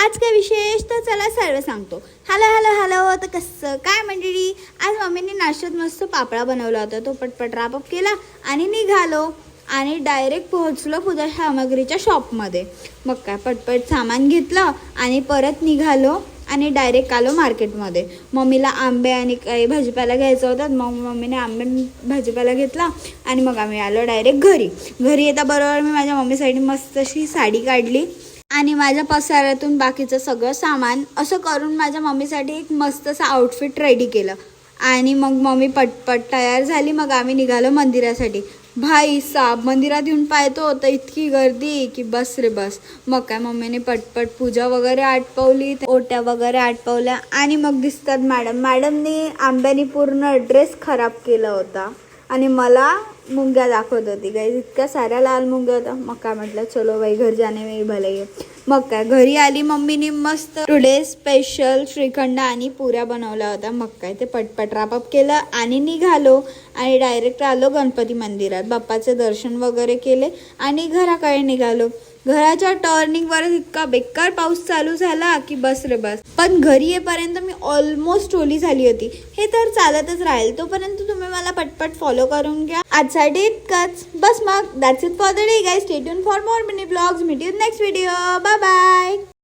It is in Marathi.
आज काय विशेष तर चला सर्व सांगतो। हॅलो हॅलो हॅलो, तर कसं काय मंडळी, आज मम्मीने नाश्त्यात मस्त पापडा बनवला होता, तो पटपट रापअप केला आणि निघालो आणि डायरेक्ट पोहोचलो पूजा सामग्रीच्या शॉपमध्ये। मग काय पटपट सामान घेतलं आणि परत निघालो आणि डायरेक्ट आलो मार्केटमध्ये। मम्मीला आंबे आणि काही भाजीपाला घ्यायचा होता, मग मम्मीने आंबे भाजीपाला घेतला आणि मग आम्ही आलो डायरेक्ट घरी येता बरोबर मी माझ्या मम्मीसाठी मस्त अशी साडी काढली आणि माझ्या पसाऱ्यातून बाकीचं सगळं सामान असं करून माझ्या मम्मीसाठी एक मस्त असं आउटफिट रेडी केलं आणि मग मम्मी पटपट तयार झाली। मग आम्ही निघालो मंदिरासाठी। भाई साब, मंदिरात येऊन पाहतो तर इतकी गर्दी की बस रे बस। मग काय मम्मीने पटपट पूजा वगैरे आटपवली, ओट्या वगैरे आटपवल्या आणि मग दिसतात मॅडमने आंब्याने पूर्ण ड्रेस खराब केला होता आणि मला मुंग्या दाखवत होती गाईज, इतक्या साऱ्या लाल मुंग्या होत्या। मग काय म्हटलं चलो बाई घर जाणे में भले आहे। मग काय घरी आली मम्मीने मस्त टुडे स्पेशल श्रीखंड आणि पुऱ्या बनवल्या होत्या। मग काय ते पटपट रापअप केलं आणि निघालो आणि डायरेक्ट आलो गणपती मंदिरात, बाप्पाचे दर्शन वगैरे केले आणि घराकडे निघालो। घराच्या टर्निंगवर इतका बेकार पाऊस चालू झाला की बस रे बस, पण घरी येईपर्यंत मी ऑलमोस्ट ओली झाली होती। हे तर चालतच राहील, तोपर्यंत तुम्ही मला पटपट फॉलो करून घ्या। आजसाठी इतकंच बस, मग that's it for the day guys. Stay tune for more mini blogs, meet you next video, bye bye.